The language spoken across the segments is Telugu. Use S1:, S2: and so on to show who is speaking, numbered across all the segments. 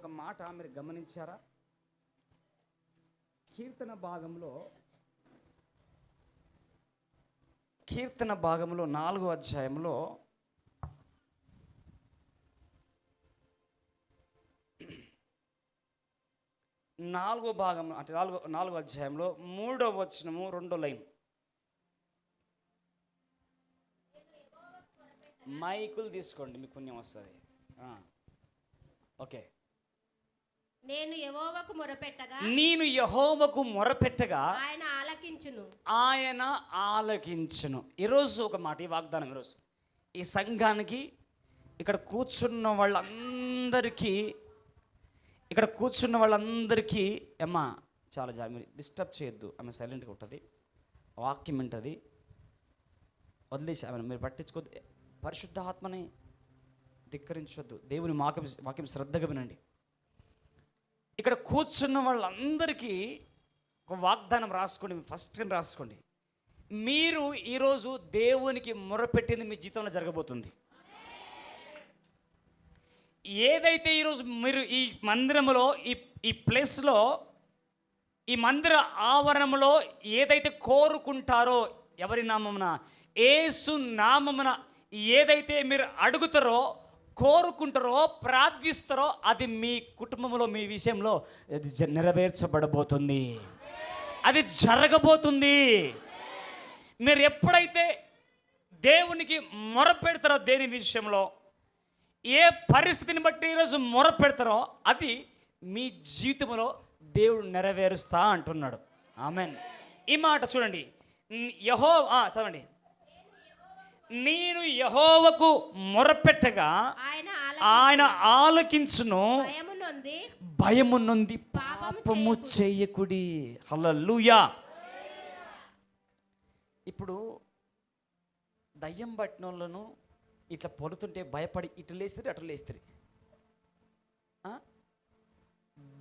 S1: ఒక మాట మీరు గమనించారా? కీర్తన భాగంలో 4వ అధ్యాయంలో నాలుగో అధ్యాయంలో 3వ వచనము 2వ లైన్. మైకులు తీసుకోండి, మీకు పుణ్యం వస్తుంది. ఓకే.
S2: నేను
S1: యెహోవాకు మొరపెట్టగా
S2: ఆయన
S1: ఆలకించును. ఈరోజు ఒక మాట, ఈ వాగ్దానం ఈరోజు ఈ సంఘానికి, ఇక్కడ కూర్చున్న వాళ్ళందరికీ అమ్మా చాలా మీరు డిస్టర్బ్ చేయొద్దు. ఆమె సైలెంట్గా ఉంటుంది, వాక్యం వింటుంది, వదిలేసి ఆమె మీరు పట్టించుకోవద్దు. పరిశుద్ధ ఆత్మని ధిక్కరించొద్దు. దేవుని వాక్యం శ్రద్ధగా వినండి. ఇక్కడ కూర్చున్న వాళ్ళందరికీ ఒక వాగ్దానం రాసుకోండి, ఫస్ట్ రాసుకోండి. మీరు ఈరోజు దేవునికి మొరపెట్టింది మీ జీవితంలో జరగబోతుంది. ఏదైతే ఈరోజు మీరు ఈ మందిరంలో, ఈ ప్లేస్లో, ఈ మందిర ఆవరణంలో ఏదైతే కోరుకుంటారో, ఎవరి నామమున, యేసు నామమున ఏదైతే మీరు అడుగుతారో, కోరుకుంటారో, ప్రార్థిస్తారో, అది మీ కుటుంబంలో, మీ విషయంలో అది నెరవేర్చబడబోతుంది, అది జరగబోతుంది. మీరు ఎప్పుడైతే దేవునికి మొరపెడతారో, దేని విషయంలో, ఏ పరిస్థితిని బట్టి ఈరోజు మొరపెడతారో, అది మీ జీవితంలో దేవుడు నెరవేరుస్తా అంటున్నాడు. ఆమెన్. ఈ మాట చూడండి, చదవండి. నేను యెహోవాకు మొరపెట్టగా ఆయన ఆలకించును, భయము నొంది పాపము చేయకుడి. హల్లెలూయా. ఇప్పుడు దయ్యం పట్టిన వాళ్ళను ఇట్లా పొడుతుంటే భయపడి ఇటు లేస్తారు, అటు లేస్తారు,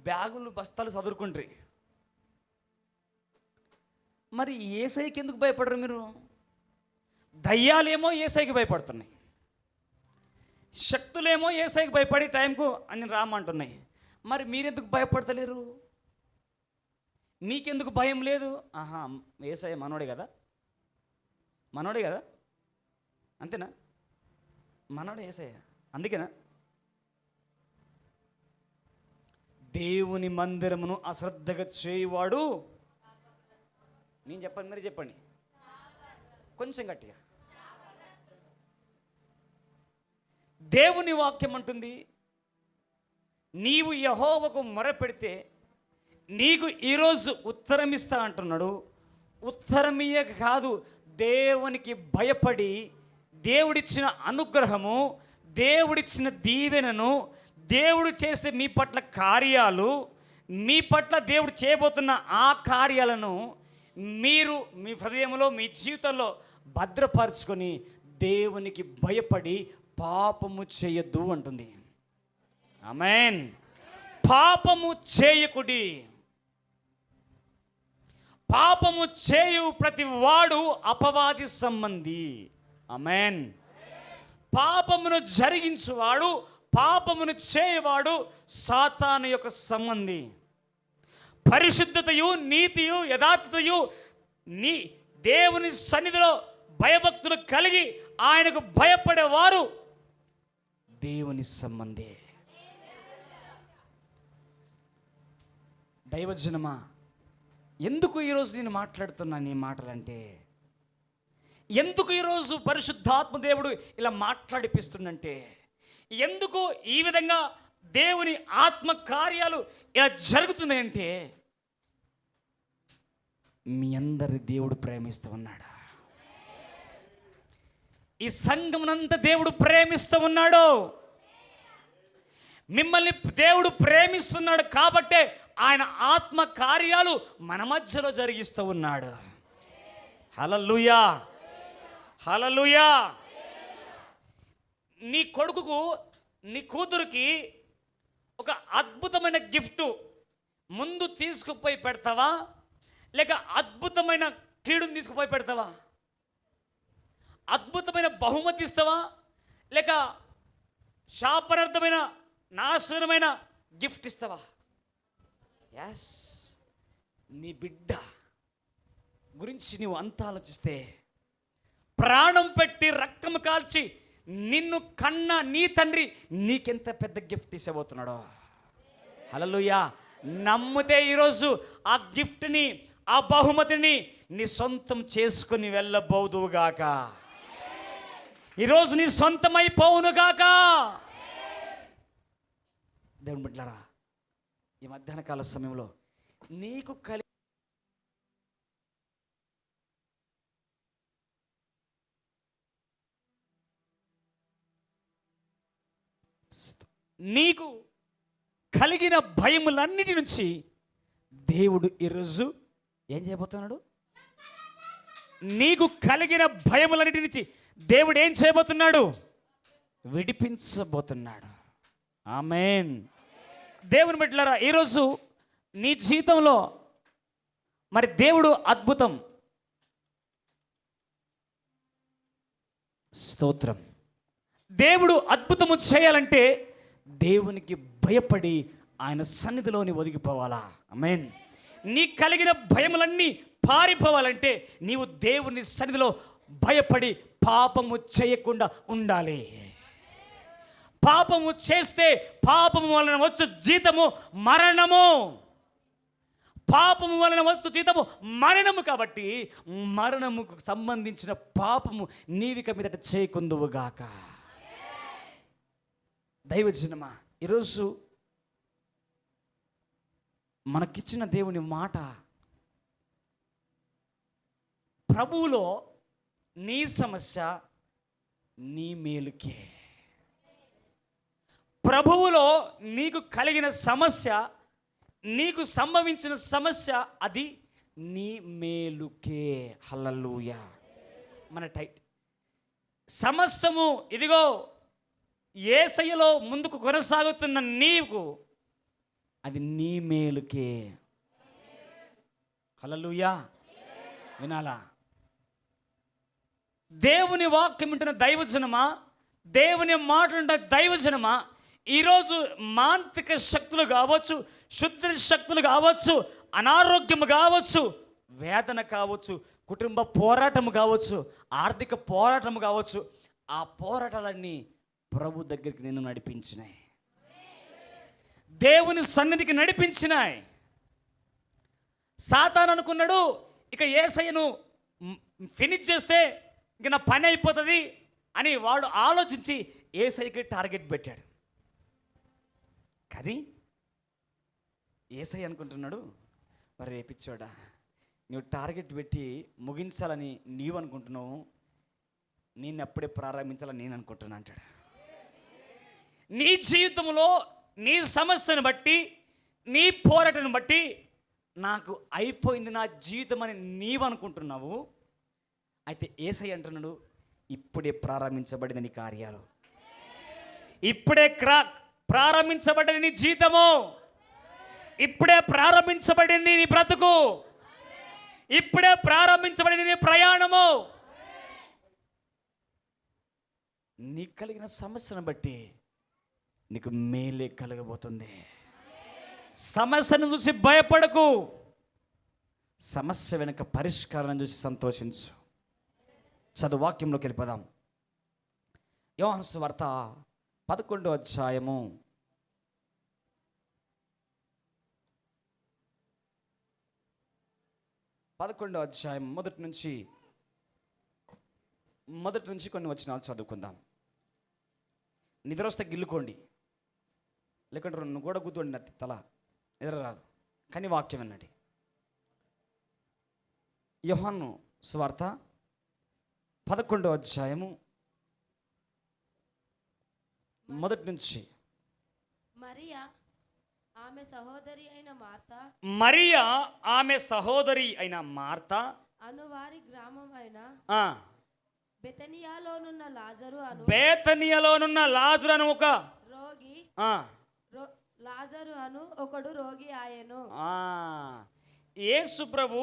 S1: బ్యాగులు బస్తాలు చదువుకుంటారు. మరి యేసయ్యకి ఎందుకు భయపడరు మీరు? దయ్యాలేమో యేసయ్యకి భయపడుతున్నాయి, శక్తులేమో యేసయ్యకి భయపడి టైంకు అని రామంటున్నాయి. మరి మీరెందుకు భయపడతలేరు? మీకెందుకు భయం లేదు? యేసయ్య మనోడే కదా అంతేనా? మనోడే యేసయ్య, అందుకేనా? దేవుని మందిరమును అశ్రద్ధగా చేయువాడు, నేను చెప్పండి, మీరు చెప్పండి కొంచెం గట్టిగా. దేవుని వాక్యం అంటుంది, నీవు యెహోవాకు మొరపెడితే నీకు ఈరోజు ఉత్తరం ఇస్తా అంటున్నాడు. ఉత్తరమీయ కాదు, దేవునికి భయపడి దేవుడిచ్చిన అనుగ్రహము, దేవుడిచ్చిన దీవెనను, దేవుడు చేసే మీ పట్ల కార్యాలు, మీ పట్ల దేవుడు చేయబోతున్న ఆ కార్యాలను మీరు మీ హృదయంలో, మీ జీవితంలో భద్రపరచుకొని దేవునికి భయపడి పాపము చేయొద్దు అంటుంది. ఆమేన్. పాపము చేయకుడి. పాపము చేయు ప్రతి వాడు అపవాది సంబంధి. ఆమేన్. పాపమును జరిగించువాడు, పాపమును చేయవాడు సాతాను యొక్క సంబంధి. పరిశుద్ధతయు, నీతియు, యథార్థతయు, దేవుని సన్నిధిలో భయభక్తులు కలిగి ఆయనకు భయపడేవారు దేవుని సంబంధే. దైవజనమా, ఎందుకు ఈరోజు నేను మాట్లాడుతున్నాను ఈ మాటలంటే, ఎందుకు ఈరోజు పరిశుద్ధాత్మ దేవుడు ఇలా మాట్లాడిపిస్తుందంటే, ఎందుకు ఈ విధంగా దేవుని ఆత్మ కార్యాలు ఇలా జరుగుతుంది అంటే, మీ అందరి దేవుడు ప్రేమిస్తూ ఉన్నాడు. ఈ సంఘమునంతా దేవుడు ప్రేమిస్తూ ఉన్నాడు. మిమ్మల్ని దేవుడు ప్రేమిస్తున్నాడు కాబట్టే ఆయన ఆత్మ కార్యాలు మన మధ్యలో జరిగిస్తూ ఉన్నాడు. హల్లెలూయా, హల్లెలూయా. నీ కొడుకుకు, నీ కూతురికి ఒక అద్భుతమైన గిఫ్ట్ ముందు తీసుకుపోయి పెడతావా, లేక అద్భుతమైన కీడుని తీసుకుపోయి పెడతావా? అద్భుతమైన బహుమతి ఇస్తావా, లేక శాపనార్థమైన నాశనమైన గిఫ్ట్ ఇస్తావా? ఎస్. నీ బిడ్డ గురించి నువ్వు అంత ఆలోచిస్తే, ప్రాణం పెట్టి రక్తం కాల్చి నిన్ను కన్న నీ తండ్రి నీకెంత పెద్ద గిఫ్ట్ ఇవ్వబోతున్నాడో. హల్లెలూయా. నమ్మితే ఈరోజు ఆ గిఫ్ట్ని, ఆ బహుమతిని నీ సొంతం చేసుకుని వెళ్ళబోదువుగాక. ఈరోజు నీ సొంతమైపోవునుగాక. దేవుని బిడ్డలారా, ఈ మధ్యాహ్న కాల సమయంలో నీకు నీకు కలిగిన భయములన్నిటి నుంచి దేవుడు ఈరోజు ఏం చేయబోతున్నాడు? నీకు కలిగిన భయములన్నిటి నుంచి దేవుడు ఏం చేయబోతున్నాడు? విడిపించబోతున్నాడు. ఆమేన్. దేవుని బిడ్డలారా, ఈరోజు నీ జీవితంలో మరి దేవుడు అద్భుతం, స్తోత్రం, దేవుడు అద్భుతము చేయాలంటే దేవునికి భయపడి ఆయన సన్నిధిలోని ఒదిగిపోవాలా. ఆమేన్. నీ కలిగిన భయములన్నీ పారిపోవాలంటే నీవు దేవుని సన్నిధిలో భయపడి పాపము చేయకుండా ఉండాలి. పాపము చేస్తే పాపము వలన వచ్చు జీతము మరణము. పాపము వలన వచ్చు జీతము మరణము. కాబట్టి మరణముకు సంబంధించిన పాపము నీవిక మీదట చేయకుందువుగాక. దైవజనమా, ఈరోజు మనకిచ్చిన దేవుని మాట, ప్రభువులో నీ సమస్య నీ మేలుకే. ప్రభువులో నీకు కలిగిన సమస్య, నీకు సంభవించిన సమస్య అది నీ మేలుకే. హల్లెలూయా. మన టైట్ సమస్తము ఇదిగో యేసయ్యలో ముందుకు కొనసాగుతున్న నీకు అది నీ మేలుకే. హల్లెలూయా. వినాలా? దేవుని వాక్యం వింటున్న దైవజనమా, దేవుని మాటలుంటున్న దైవజనమా, ఈరోజు మాంత్రిక శక్తులు కావచ్చు, శుద్ధ శక్తులు కావచ్చు, అనారోగ్యము కావచ్చు, వేదన కావచ్చు, కుటుంబ పోరాటము కావచ్చు, ఆర్థిక పోరాటము కావచ్చు, ఆ పోరాటాలన్నీ ప్రభు దగ్గరికి నిన్ను నడిపించినాయి, దేవుని సన్నిధికి నడిపించినాయి. సాతాను అనుకున్నాడు, ఇక యేసయ్యను ఫినిష్ చేస్తే ఇక నా పని అయిపోతుంది అని వాడు ఆలోచించి యేసయ్యకి టార్గెట్ పెట్టాడు. కానీ యేసయ్య అనుకుంటున్నాడు, మరి రేపిచ్చోడా, నువ్వు టార్గెట్ పెట్టి ముగించాలని నీవు అనుకుంటున్నావు, నేను అప్పుడే ప్రారంభించాలని నేను అనుకుంటున్నా అంటాడు. నీ జీవితంలో నీ సమస్యను బట్టి, నీ పోరాటాన్ని బట్టి నాకు అయిపోయింది నా జీవితం అని నీవు అనుకుంటున్నావు. అయితే యేసయ్య అంటున్నాడు, ఇప్పుడే ప్రారంభించబడింది నీ కార్యాలు, ఇప్పుడే ప్రారంభించబడింది నీ జీవితము, ఇప్పుడే ప్రారంభించబడింది నీ బ్రతుకు, ఇప్పుడే ప్రారంభించబడింది నీ ప్రయాణము. నీకు కలిగిన సమస్యను బట్టి నీకు మేలే కలగబోతుంది. సమస్యను చూసి భయపడకు, సమస్య వెనుక పరిష్కారాన్ని చూసి సంతోషించు. చదువు వాక్యంలోకి వెళ్ళిపోదాం. యోహాను సువార్త 11వ అధ్యాయము 11వ అధ్యాయం మొదటి నుంచి కొన్ని వచనాలు చదువుకుందాం. నిద్ర వస్తే గిల్లుకోండి, లేకుంటే రెండు కూడా గుద్దుండి, తల నిద్ర రాదు, కానీ వాక్యం వినండి. యోహాను సువార్త 11వ అధ్యాయము మొదటి నుంచి.
S2: మరియా ఆమె సహోదరి అయిన మార్త అనువారి గ్రామమైన బెతనియాలోనున్న లాజరు అను ఒక రోగి, లాజరు అను ఒకడు రోగి ఆయను.
S1: యేసు ప్రభు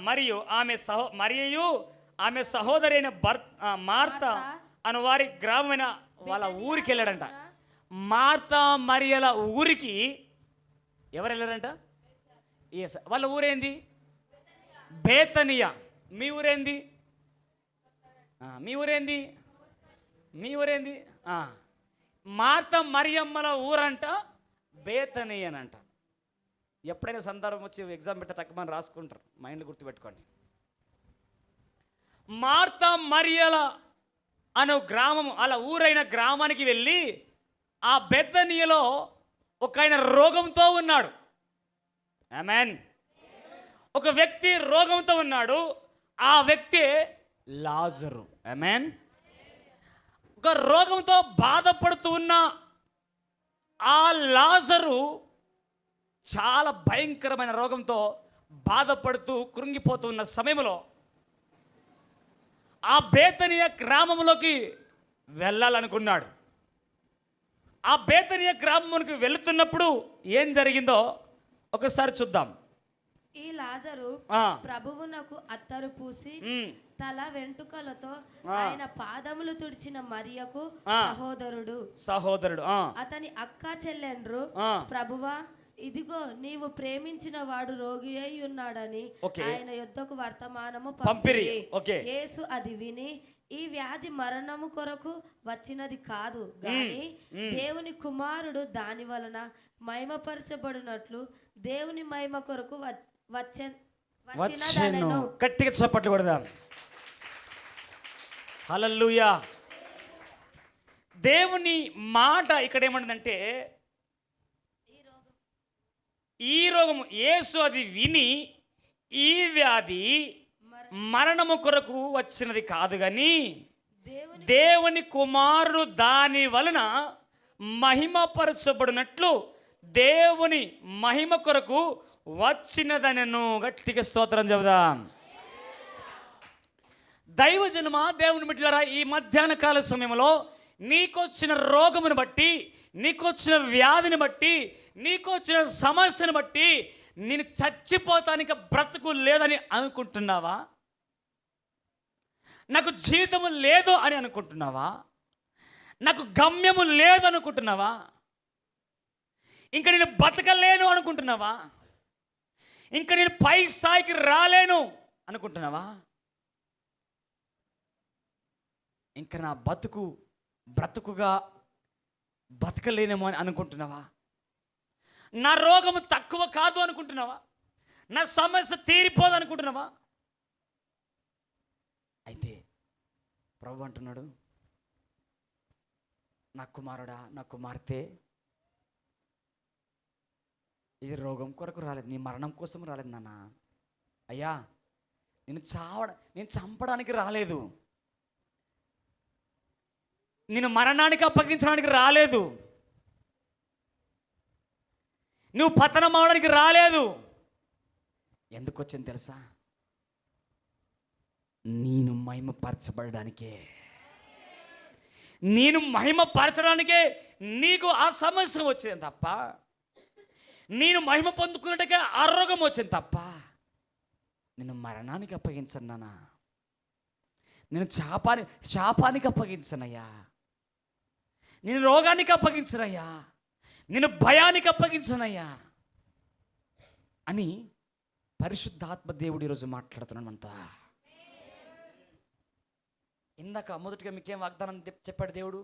S1: మరియు ఆమె సహోదరి అయిన మార్త అను వారి గ్రామమైన వాళ్ళ ఊరికి వెళ్ళాడంట. మార్తా మరియల ఊరికి ఎవరు వెళ్ళారంట? వాళ్ళ ఊరేంది? బేతనియా. మీ ఊరేంది? మీ ఊరేంది? మీ ఊరేంది? మార్త మరియమ్మల ఊరంట బేతనియనంట. ఎప్పుడైనా సందర్భం వచ్చి ఎగ్జామ్ పెడితే టక్కుమని రాసుకుంటారు, మైండ్లో గుర్తుపెట్టుకోండి. మార్త మరియల అనే గ్రామం, అలా ఊరైన గ్రామానికి వెళ్ళి ఆ బేతనియలో ఒక ఆయన రోగంతో ఉన్నాడు. ఆమేన్. ఒక వ్యక్తి రోగంతో ఉన్నాడు. ఆ వ్యక్తి లాజరు. ఆమేన్. ఒక రోగంతో బాధపడుతూ ఉన్న ఆ లాజరు చాలా భయంకరమైన రోగంతో బాధపడుతూ కృంగిపోతున్న సమయంలో ఆ బేతనియ గ్రామంలోకి వెళ్ళాలనుకున్నాడు. ఆ బేతనియ గ్రామంలోకి వెళుతున్నప్పుడు ఏం జరిగిందో ఒకసారి చూద్దాం.
S2: ఈ లాజరు ప్రభువునకు అత్తరు పూసి తల వెంట్రుకలతో ఆయన పాదములు తుడిచిన మరియకు సహోదరుడు అతని అక్క చెల్లెండ్రు, ప్రభువా ఇదిగో నీవు ప్రేమించిన వాడు రోగి అయి ఉన్నాడని ఆయన యొద్దకు వర్తమానము పంపిరి. యేసు అది విని, ఈ వ్యాధి మరణము కొరకు వచ్చినది కాదు గాని దేవుని కుమారుడు దాని వలన మహిమపరచబడినట్లు దేవుని మహిమ కొరకు
S1: వచ్చెను. గట్టిగా చప్పట్లు కొడదాం. హల్లెలూయా. దేవుని మాట ఇక్కడ ఏమంటుందంటే, ఈ రోగము యేసు అది విని, ఈ వ్యాధి మరణము కొరకు వచ్చినది కాదు కానీ దేవుని కుమారుడు దాని వలన మహిమపరచబడినట్లు దేవుని మహిమ కొరకు వచ్చినదనను. గట్టిగా స్తోత్రం చెబుదాం. దైవజనమ, దేవుని బిడ్డలారా, ఈ మధ్యాహ్న కాల సమయంలో నీకొచ్చిన రోగమును బట్టి, నీకొచ్చిన వ్యాధిని బట్టి, నీకొచ్చిన సమస్యను బట్టి నేను చచ్చిపోతానికి బ్రతుకు లేదని అనుకుంటున్నావా? నాకు జీవితము లేదు అని అనుకుంటున్నావా? నాకు గమ్యము లేదు అనుకుంటున్నావా? ఇంకా నేను బతకలేను అనుకుంటున్నావా? ఇంకా నేను పై స్థాయికి రాలేను అనుకుంటున్నావా? ఇంకా నా బ్రతుకుగా బతకలేనేమో అని అనుకుంటున్నావా? నా రోగము తక్కువ కాదు అనుకుంటున్నావా? నా సమస్య తీరిపోదు అనుకుంటున్నావా? అయితే ప్రభు అంటున్నాడు, నా కుమారుడా, నా కుమార్తె, ఇది రోగం కొరకు రాలేదు, నీ మరణం కోసం రాలేదు నాన్న. అయ్యా, నేను చంపడానికి రాలేదు, నేను మరణానికి అప్పగించడానికి రాలేదు, నువ్వు పతనం అవడానికి రాలేదు. ఎందుకు వచ్చింది తెలుసా? నేను మహిమపరచబడడానికే. నేను మహిమపరచడానికే నీకు ఆ సమస్య వచ్చింది తప్ప, నేను మహిమ పొందుకున్నట్టుగా ఆరోగ్యం వచ్చింది తప్ప, నేను మరణానికి అప్పగించన్నానా, నేను శాపానికి అప్పగించనయ్యా, నేను రోగానికి అప్పగించనయ్యా, నేను భయానికి అప్పగించనయ్యా అని పరిశుద్ధాత్మ దేవుడు ఈరోజు మాట్లాడుతున్నాను అంతా. ఇందాక మొదటిగా మీకేం వాగ్దానం చెప్పాడు దేవుడు?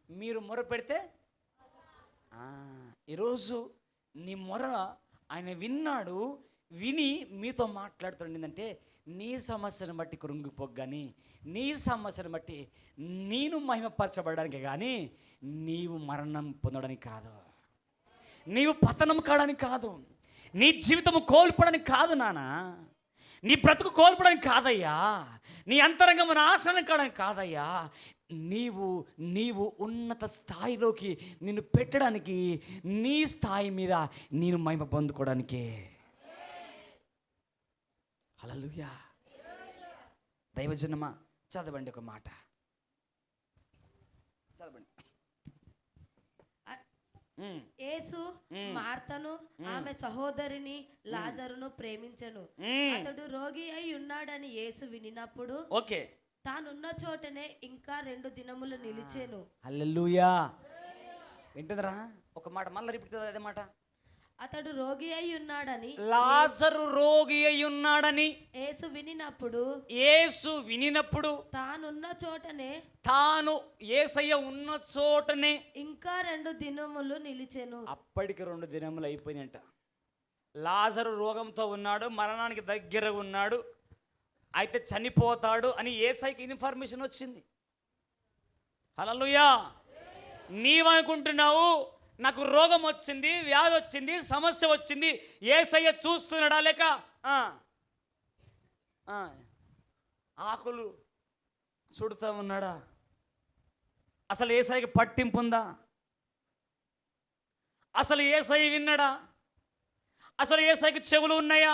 S1: మీరు మొర పెడితే, ఈరోజు నీ మొర ఆయన విన్నాడు. విని మీతో మాట్లాడుతుంది ఏంటంటే, నీ సమస్యను బట్టి కృంగిపోకు కానీ, నీ సమస్యను బట్టి నేను మహిమపరచబడడానికి కానీ, నీవు మరణం పొందడానికి కాదు, నీవు పతనం కావడానికి కాదు, నీ జీవితము కోల్పోవడానికి కాదు నాన్న, నీ బ్రతుకు కోల్పోవడానికి కాదయ్యా, నీ అంతరంగము నాశనం కావడానికి కాదయ్యా, నీవు ఉన్నత స్థాయిలోకి నిన్ను పెట్టడానికి, నీ స్థాయి మీద నేను మహిమ పొందుకోవడానికే. హల్లెలూయా. దైవజనమా, చదవండి ఒక మాట, చదవండి.
S2: యేసు మార్తను ఆమె సహోదరిని లాజరును ప్రేమించెను. అతడు రోగి అయి ఉన్నాడని యేసు వినినప్పుడు
S1: ఓకే
S2: తానున్న చోటనే ఇంకా 2 దినములు నిలిచెను.
S1: హల్లెలూయా. వింటుందిరా, ఒక మాట మళ్ళీ రిపీట్ చేద్దాం. అదే మాట,
S2: అతడు రోగి అయి ఉన్నాడని
S1: లాజరు రోగి అయి ఉన్నాడని
S2: యేసు వినినప్పుడు తానున్న చోటనే
S1: తాను యేసయ్య ఉన్న చోటనే
S2: ఇంకా 2 దినములు నిలిచెను.
S1: అప్పటికి 2 దినములు అయిపోయినట్ట. లాజరు రోగంతో ఉన్నాడు, మరణానికి దగ్గర ఉన్నాడు, అయితే చనిపోతాడు అని యేసయ్యకి ఇన్ఫర్మేషన్ వచ్చింది. హల్లెలూయా. నీవనుకుంటున్నావు నాకు రోగం వచ్చింది, వ్యాధి వచ్చింది, సమస్య వచ్చింది, యేసయ్య చూస్తున్నాడా లేక ఆకులు చుడుతూ ఉన్నాడా? అసలు యేసయ్యకి పట్టింపు ఉందా? అసలు యేసయ్య విన్నాడా? అసలు యేసయ్యకి చెవులు ఉన్నాయా?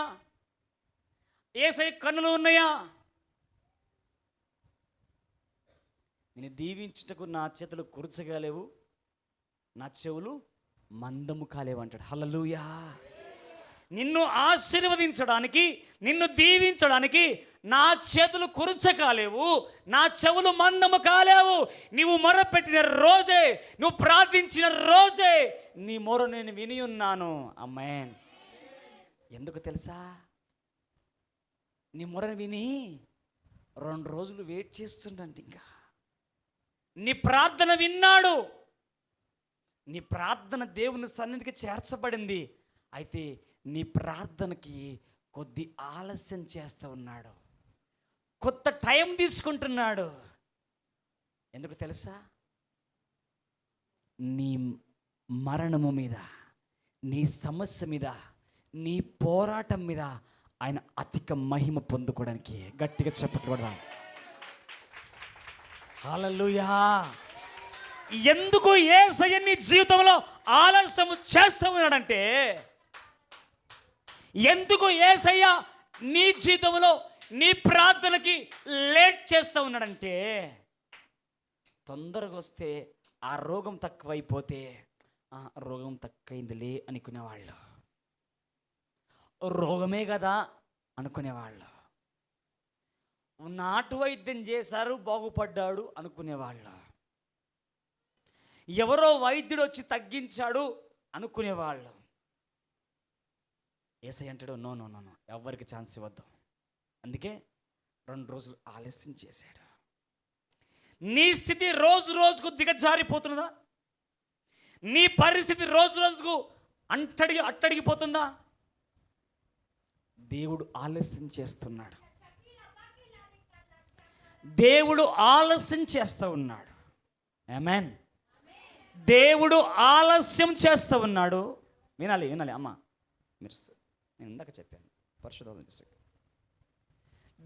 S1: యేసయ్య కన్నులు ఉన్నాయా? నేను దీవించుటకు నా చేతులు కుర్చగాలేవు, నా చెవులు మందము కాలేవు అంటాడు. హల్లెలూయా. నిన్ను ఆశీర్వదించడానికి, నిన్ను దీవించడానికి నా చేతులు కుర్చకాలేవు, నా చెవులు మందము కాలేవు. నీవు మొరపెట్టిన రోజే, నువ్వు ప్రార్థించిన రోజే నీ మొర నేను విని ఉన్నాను. ఆమేన్. ఎందుకు తెలుసా? నీ మొరను విని 2 రోజులు వెయిట్ చేస్తుండంట. ఇంకా నీ ప్రార్థన విన్నాడు, నీ ప్రార్థన దేవుని సన్నిధికి చేర్చబడింది. అయితే నీ ప్రార్థనకి కొద్ది ఆలస్యం చేస్తూ ఉన్నాడు, కొత్త టైం తీసుకుంటున్నాడు. ఎందుకు తెలుసా? నీ మరణము మీద, నీ సమస్య మీద, నీ పోరాటం మీద ఆయన అధిక మహిమ పొందుకోవడానికి గట్టిగా చెప్పకూడదా? హల్లెలూయా. ఎందుకు యేసయ్య నీ జీవితంలో ఆలస్యం చేస్తూ ఉన్నాడంటే, ఎందుకు యేసయ్య నీ జీవితంలో నీ ప్రార్థనకి లేట్ చేస్తూ ఉన్నాడంటే, తొందరగా వస్తే ఆ రోగం తక్కువైపోతే రోగం తక్కువైందిలే అనుకునేవాళ్ళు, రోగమే కదా అనుకునేవాళ్ళు, నాటు వైద్యం చేశారు బాగుపడ్డాడు అనుకునేవాళ్ళు, ఎవరో వైద్యుడు వచ్చి తగ్గించాడు అనుకునేవాళ్ళు. యేసయ్య అంటాడు, నో నో నో నో, ఎవరికి ఛాన్స్ ఇవ్వద్దు. అందుకే 2 రోజులు ఆలస్యం చేశాడు. నీ స్థితి రోజు రోజుకు దిగజారిపోతున్నదా? నీ పరిస్థితి రోజు రోజుకు అట్టడిగిపోతుందా? దేవుడు ఆలస్యం చేస్తున్నాడు. దేవుడు ఆలస్యం చేస్తూ ఉన్నాడు. ఆమేన్. దేవుడు ఆలస్యం చేస్తూ ఉన్నాడు. వినాలి వినాలి అమ్మ, మీరు నేను ఇందాక చెప్పాను పరిశుద్ధం చేసి.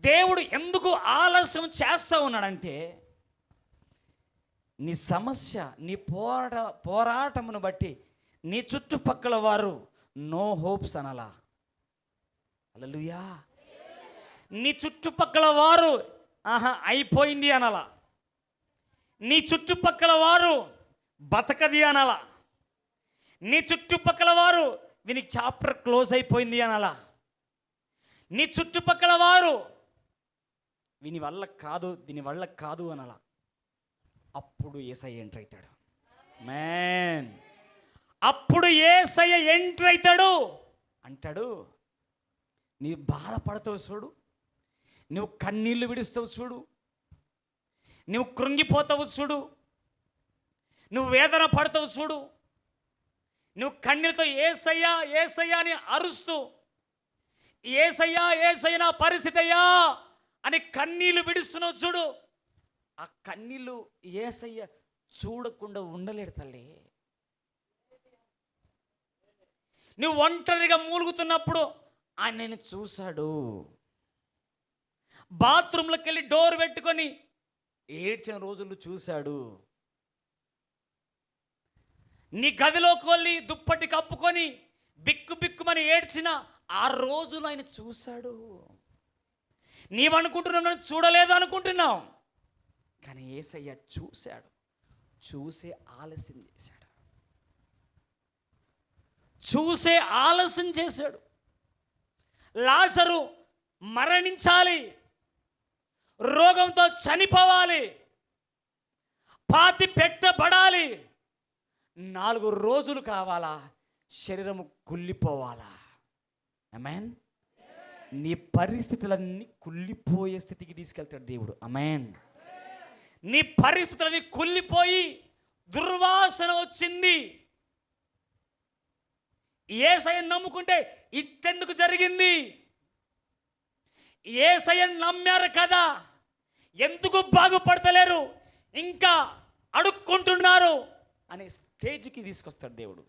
S1: దేవుడు ఎందుకు ఆలస్యం చేస్తూ ఉన్నాడంటే, నీ సమస్య, నీ పోరాటమును బట్టి నీ చుట్టుపక్కల వారు నో హోప్స్ అనాలా? హల్లెలూయా. నీ చుట్టుపక్కల వారు అయిపోయింది అనాలా? నీ చుట్టుపక్కల వారు బతకది అనాలా? నీ చుట్టుపక్కల వారు వీనికి చాప్టర్ క్లోజ్ అయిపోయింది అనాలా? నీ చుట్టుపక్కల వారు వీని వల్ల కాదు, దీని వల్ల కాదు అనాలా? అప్పుడు యేసయ్య ఎంటర్ అవుతాడు. మ్యాన్, అప్పుడు యేసయ్య ఎంటర్ అవుతాడు. అంటాడు, నీ బాధపడతావు చూడు, నువ్వు కన్నీళ్లు విడుస్తావు చూడు, నువ్వు కృంగిపోతావు చూడు, నువ్వు వేదన పడతావు చూడు, నువ్వు కన్నీళ్ళతో యేసయ్యా యేసయ్యా అని అరుస్తూ యేసయ్యా యేసయ్య నా పరిస్థితి అయ్యా అని కన్నీళ్లు విడుస్తున్నావు చూడు, ఆ కన్నీళ్లు యేసయ్య చూడకుండా ఉండలేడు తల్లి. నువ్వు ఒంటరిగా మూలుగుతున్నప్పుడు ఆయన నేను చూశాడు. బాత్రూంలోకి వెళ్ళి డోర్ పెట్టుకొని ఏడ్చిన రోజులు చూశాడు. నీ గదిలోకి వెళ్ళి దుప్పటి కప్పుకొని బిక్కు బిక్కుమని ఏడ్చిన ఆ రోజులు ఆయన చూశాడు. నీవనుకుంటున్నావు నన్ను చూడలేదు అనుకుంటున్నావు, కానీ యేసయ్య చూశాడు. చూసే ఆలస్యం చేశాడు. చూసే ఆలస్యం చేశాడు. లాజరు మరణించాలి, రోగంతో చనిపోవాలి, పాతి పెట్టబడాలి, 4 రోజులు కావాలా, శరీరము కుళ్ళిపోవాలా. ఆమేన్. నీ పరిస్థితులన్నీ కుళ్ళిపోయే స్థితికి తీసుకెళ్తాడు దేవుడు. ఆమేన్. నీ పరిస్థితులన్నీ కుళ్ళిపోయి దుర్వాసన వచ్చింది. యేసయ్యను నమ్ముకుంటే ఇట్టెందుకు జరిగింది, యేసయ్యను నమ్మారు కదా, ఎందుకు బాగుపడతలేరు, ఇంకా అడుక్కుంటున్నారు అనే స్టేజ్కి తీసుకొస్తాడు దేవుడు.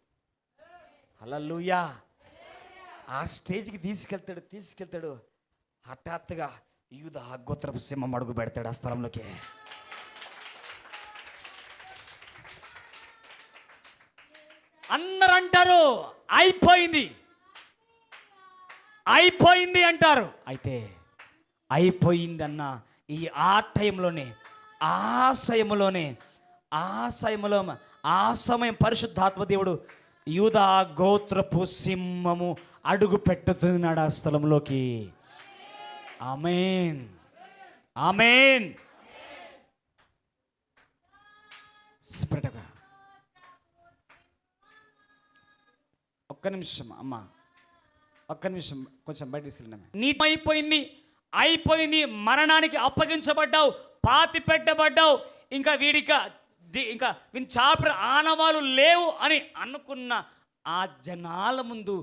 S1: హల్లెలూయా. ఆ స్టేజ్కి తీసుకెళ్తాడు. హఠాత్తుగా యూదా గోత్రపు సింహం అడుగు పెడతాడు ఆ స్థలంలోకి. అందరూ అంటారు అయిపోయింది అంటారు. అయితే అయిపోయిందన్న ఆ టైంలోనే ఆ సమయం పరిశుద్ధాత్మ దేవుడు యూదా గోత్రపు సింహము అడుగు పెట్టుతున్నాడు ఆ స్థలంలోకి. ఆమేన్, ఆమేన్. ఒక్క నిమిషం అమ్మా, ఒక్క నిమిషం, కొంచెం బయట తీసుకెళ్ళినా. నీతో అయిపోయింది, మరణానికి అప్పగించబడ్డావు, పాతి పెట్టబడ్డావు, ఇంకా వీడిక ఇంకా వీని చాప ఆనవాలు లేవు అని అనుకున్న ఆ జనాల ముందు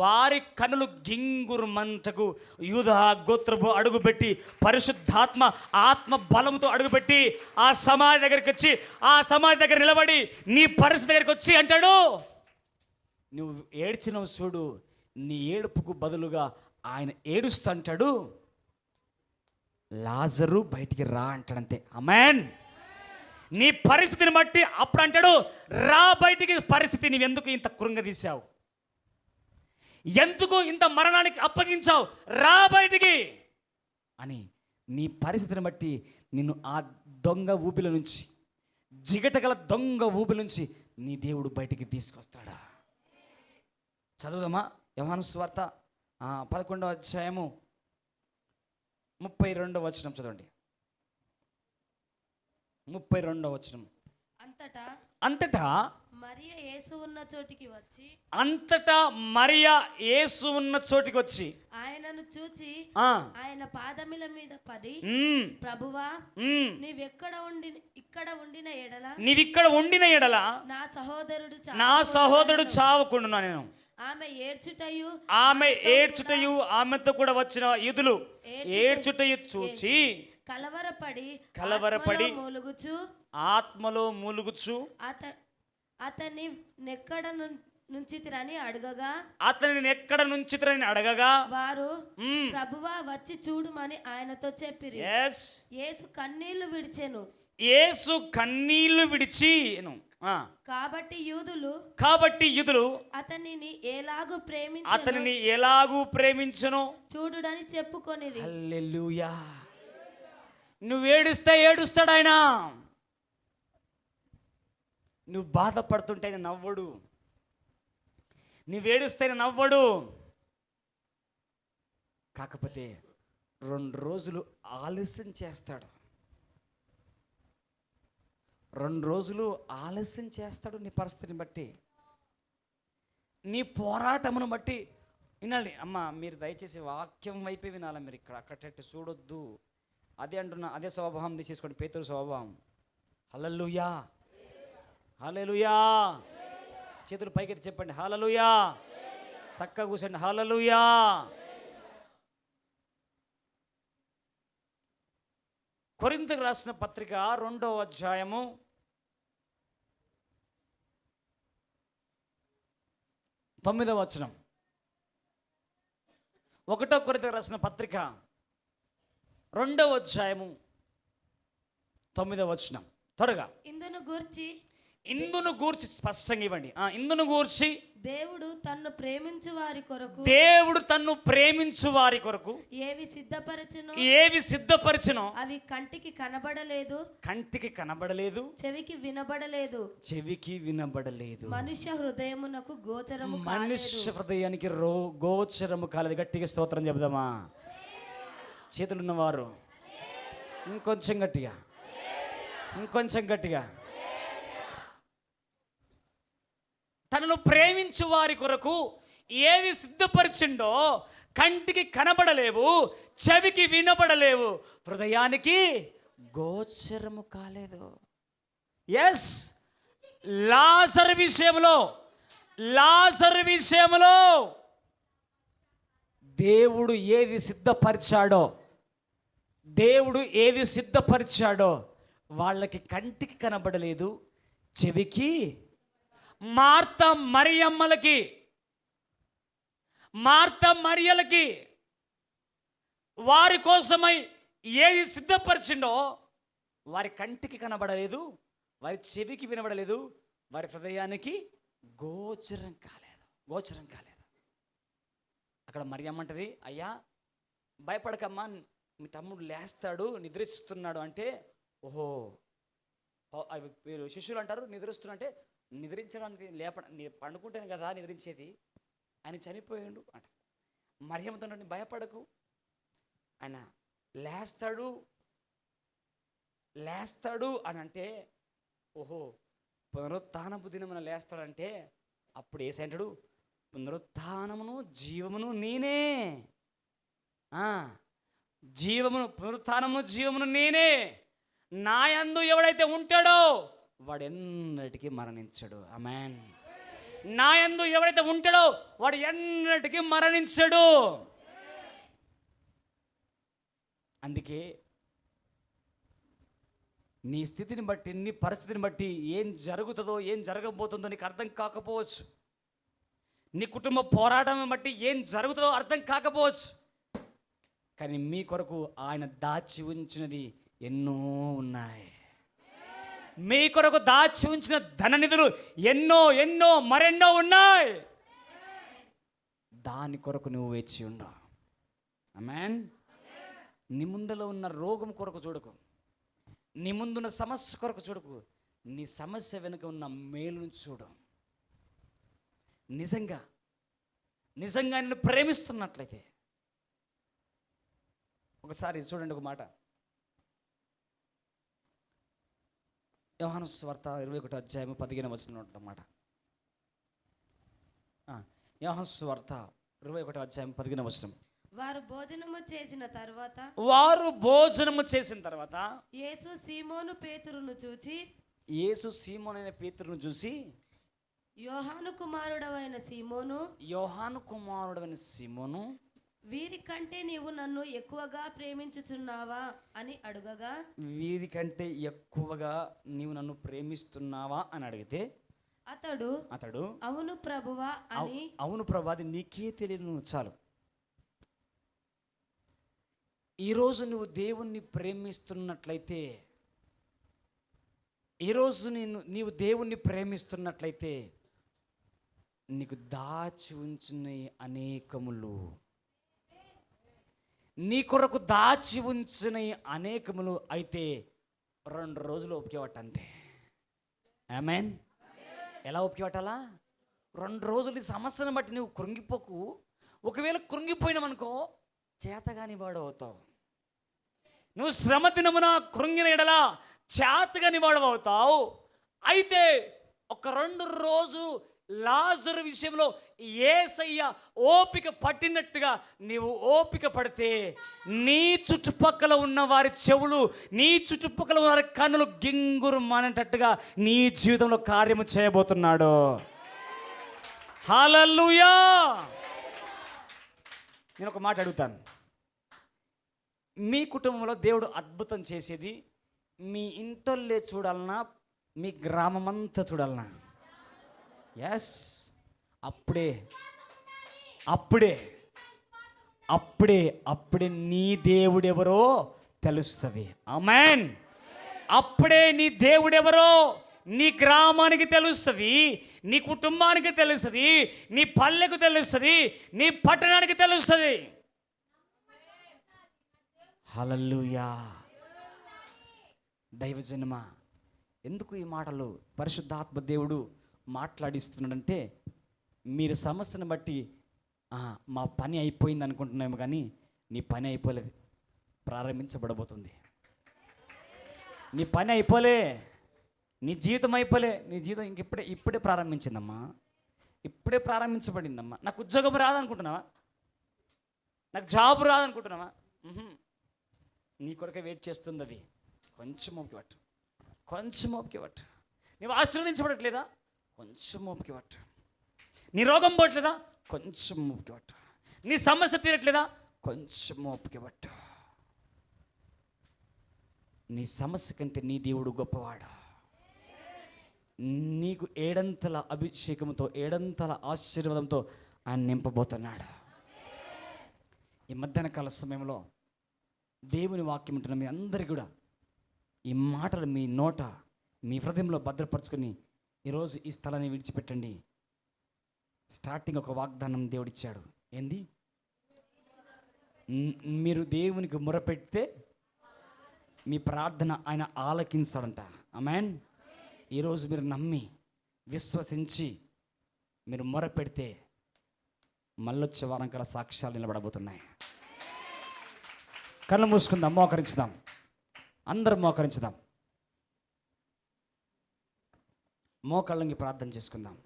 S1: వారి కనులు గింగురుమంటకు యూదా గోత్రపు అడుగుపెట్టి పరిశుద్ధాత్మ ఆత్మ బలంతో అడుగుపెట్టి ఆ సమాధి దగ్గరికి వచ్చి, ఆ సమాధి దగ్గర నిలబడి నీ పరిస్థితి దగ్గరికి వచ్చి అంటాడు, నువ్వు ఏడ్చినవు చూడు, నీ ఏడుపుకు బదులుగా ఆయన ఏడుస్తూ అంటాడు, లాజరు బయటికి రా అంటాడంతే. ఆమేన్. నీ పరిస్థితిని బట్టి అప్పుడు అంటాడు, రా బయటికి. పరిస్థితి నీవెందుకు ఇంత కృంగదీశావు, ఎందుకు ఇంత మరణానికి అప్పగించావు, రా బయటికి అని నీ పరిస్థితిని బట్టి నిన్ను ఆ దొంగ ఊపిల నుంచి, జిగటగల దొంగ ఊపిల నుంచి నీ దేవుడు బయటికి తీసుకొస్తాడా. చదువుదామా యోహాను సువార్త 11వ అధ్యాయము 32వ వచనం చదవండి. 32వ వచనం. అంతటా
S2: మరియ యేసు ఉన్న చోటికి వచ్చి ఆయనను చూచి ఆయన పాదముల మీద పడి, ప్రభువా, నీవిక్కడ ఉండిన ఎడల నా సహోదరుడు చావకుండునా. నేను ఆమె ఏడ్చుటయు ఆమెతో కూడా వచ్చిన యూదులు ఏడ్చుటయు చూచి కలవరపడి ఆత్మలో మూలుగుచు అతన్ని ఎక్కడ నుంచితిరని అడగగా వారు, ప్రభువా, వచ్చి చూడుమని ఆయనతో చెప్పిరి. యేసు కన్నీళ్లు విడిచెను. కాబట్టి యూదులు అతనిని ఎలాగూ ప్రేమించును చూడుడని చెప్పుకొనిరి. హల్లెలూయా. నువ్వు ఏడుస్తే ఏడుస్తాడు ఆయన, నువ్వు బాధపడుతుంటే నవ్వడు, నువ్వేడుస్తే నవ్వడు. కాకపోతే 2 రోజులు ఆలస్యం చేస్తాడు, 2 రోజులు ఆలస్యం చేస్తాడు. నీ పరిస్థితిని బట్టి, నీ పోరాటమును బట్టి వినాలి. అమ్మ, మీరు దయచేసి వాక్యం వైపే వినాలి. మీరు ఇక్కడ అక్కడట్టు చూడొద్దు. అదే అంటున్నా, అదే స్వభావం తీసేసుకోండి, పేతురు స్వభావం. హల్లెలూయా, హల్లెలూయా. చేతులు పైకెత్తి చెప్పండి హల్లెలూయా. చక్కగా కూర్చోండి హల్లెలూయా. కొరింథీయులకు రాసిన పత్రిక 2వ అధ్యాయము 9వ వచనం. 1 కొరింథీయులకు రాసిన పత్రిక 2వ అధ్యాయము 9వ వచనం. త్వరగా. ఇందును గూర్చి స్పష్టంగా ఇవ్వండి. ఇందును గూర్చి
S3: దేవుడు తన్ను ప్రేమించు వారి కొరకు
S2: ఏవి సిద్ధపరచునో
S3: అవి కంటికి కనబడలేదు, చెవికి వినబడలేదు, మనుష్య
S2: హృదయానికి గోచరము కాలేదు. గట్టిగా స్తోత్రం చెబుదామా? చేతులున్నవారు ఇంకొంచెం గట్టిగా. తనను ప్రేమించు వారి కొరకు ఏవి సిద్ధపరిచిండో కంటికి కనబడలేవు, చెవికి వినబడలేవు, హృదయానికి గోచరము కాలేదు. ఎస్, లాజరు విషయంలో దేవుడు ఏది సిద్ధపరిచాడో వాళ్ళకి కంటికి కనబడలేదు, చెవికి. మార్తా మరియలకి వారి కోసమై ఏది సిద్ధపరిచిండో వారి కంటికి కనబడలేదు, వారి చెవికి వినబడలేదు, వారి హృదయానికి గోచరం కాలేదు. అక్కడ మరియమ్మ అంటది, అయ్యా భయపడకమ్మా, మీ తమ్ముడు లేస్తాడు, నిద్రిస్తున్నాడు అంటే, ఓహో శిష్యులు అంటారు నిద్రిస్తున్నా, నిద్రించడానికి పండుకుంటేనే కదా నిద్రించేది, ఆయన చనిపోయాడు అంట. మరియమ్మతో భయపడకు, ఆయన లేస్తాడు అని అంటే, ఓహో పునరుత్థానపు దినమున లేస్తాడంటే, అప్పుడు యేసయ్య పునరుత్థానమును జీవమును నేనే, పునరుత్థానమును జీవమును నేనే, నా యందు ఎవడైతే ఉంటాడో వాడు ఎన్నటికీ మరణించడు. ఆమేన్. నా యందు ఎవడైతే ఉంటాడో వాడు ఎన్నటికీ మరణించడు. అందుకే నీ స్థితిని బట్టి, నీ పరిస్థితిని బట్టి ఏం జరుగుతుందో, ఏం జరగబోతుందో నీకు అర్థం కాకపోవచ్చు. నీ కుటుంబ పోరాటం బట్టి ఏం జరుగుతుందో అర్థం కాకపోవచ్చు. కానీ మీ కొరకు ఆయన దాచి ఉంచినది ఎన్నో ఉన్నాయి. మీ కొరకు దాచి ఉంచిన ధన నిధులు ఎన్నో మరెన్నో ఉన్నాయి. దాని కొరకు నువ్వు వేచి ఉండవు. ఆమేన్. నీ ముందులో ఉన్న రోగం కొరకు చూడకు, నీ ముందున్న సమస్య కొరకు చూడకు, నీ సమస్య వెనుక ఉన్న మేలును చూడు. నిజంగా నిన్ను ప్రేమిస్తున్నట్లయితే ఒకసారి చూడండి, ఒక మాట యోహాను సువార్త 21:15 ఉంటుందన్నమాట. యోహాను సువార్త 21:15.
S3: వారు భోజనము చేసిన తర్వాత యేసు సీమోను పేతురును చూసి యోహాను కుమారుడవైన సీమోను, వీరికంటే నీవు నన్ను ఎక్కువగా ప్రేమించుచున్నావా అని అడుగగా,
S2: వీరికంటే ఎక్కువగా నీవు నన్ను ప్రేమిస్తున్నావా అని అడిగితే
S3: అతడు అవును ప్రభువా అని,
S2: అవును ప్రభు, అది నీకే తెలియను చాలు. ఈరోజు నువ్వు దేవుణ్ణి ప్రేమిస్తున్నట్లయితే, నీవు దేవుణ్ణి ప్రేమిస్తున్నట్లయితే నీకు దాచి ఉంచిన అనేకములు, నీ కొరకు దాచి ఉంచిన అనేకములు అయితే 2 రోజులు ఒప్పుకేవట అంతే. ఆమేన్. ఎలా ఒప్పుకేవటాలా? 2 రోజులు సమస్యను బట్టి నువ్వు కృంగిపోకు. ఒకవేళ కృంగిపోయినావనుకో చేతగాని వాడు అవుతావు. నువ్వు శ్రమ దినమున కృంగిన ఎడలా చేతగాని వాడు అవుతావు. అయితే ఒక 2 రోజు లాజరు విషయంలో యేసయ్య ఓపిక పట్టినట్టుగా నీవు ఓపిక పడితే నీ చుట్టుపక్కల ఉన్న వారి చెవులు, నీ చుట్టుపక్కల ఉన్న వారి కన్నులు గింగురు మానేటట్టుగా నీ జీవితంలో కార్యము చేయబోతున్నాడు. హల్లెలూయా. నేను ఒక మాట అడుగుతాను, మీ కుటుంబంలో దేవుడు అద్భుతం చేసేది మీ ఇంటోళ్ళే చూడాలన్నా, మీ గ్రామమంతా చూడాలన్నా? ఎస్, అప్పుడే నీ దేవుడెవరో తెలుస్తుంది. ఆమేన్. అప్పుడే నీ దేవుడెవరో నీ గ్రామానికి తెలుస్తుంది, నీ కుటుంబానికి తెలుస్తుంది, నీ పల్లెకు తెలుస్తుంది, నీ పట్టణానికి తెలుస్తుంది. హల్లెలూయా. దైవజనమా, ఎందుకు ఈ మాటలు పరిశుద్ధాత్మ దేవుడు మాట్లాడిస్తున్నాడంటే, మీరు సమస్యను బట్టి మా పని అయిపోయింది అనుకుంటున్నాము, కానీ నీ పని అయిపోలేదు, ప్రారంభించబడబోతుంది. నీ పని అయిపోలే, నీ జీవితం అయిపోలే. నీ జీవితం ఇప్పుడే ప్రారంభించిందమ్మా, ఇప్పుడే ప్రారంభించబడిందమ్మా. నాకు ఉద్యోగం రాదనుకుంటున్నావా? నాకు జాబ్ రాదనుకుంటున్నావా? నీ కొరకే వెయిట్ చేస్తుంది అది. కొంచెం ఓపిక పట్టు, కొంచెం ఓపిక పట్టు. నీవు ఆశీర్వదించబడట్లేదా? కొంచెం ఓపిక పట్టు. నీ రోగం పోవట్లేదా? కొంచెం ఓపిక పట్టు. నీ సమస్య తీరట్లేదా? కొంచెం ఓపిక పట్టు. నీ సమస్య కంటే నీ దేవుడు గొప్పవాడు. నీకు ఏడంతల అభిషేకంతో, ఏడంతల ఆశీర్వాదంతో ఆయన నింపబోతున్నాడు. ఈ మధ్యాహ్న కాల సమయంలో దేవుని వాక్యం ఉంటున్న మీ అందరికీ కూడా ఈ మాటలు మీ నోట, మీ హృదయంలో భద్రపరచుకొని ఈరోజు ఈ స్థలాన్ని విడిచిపెట్టండి. స్టార్టింగ్ ఒక వాగ్దానం దేవుడిచ్చాడు. ఏంది? మీరు దేవునికి మొరపెడితే మీ ప్రార్థన ఆయన ఆలకించాడంట. ఆమేన్. ఈరోజు మీరు నమ్మి విశ్వసించి మీరు మొరపెడితే మళ్ళొచ్చే వారం కల సాక్ష్యాలు నిలబడబోతున్నాయి. కళ్ళు మూసుకుందాం, మోకరించుదాం, అందరం మోకరించుదాం, మోకాళ్ళకి ప్రార్థన చేసుకుందాం.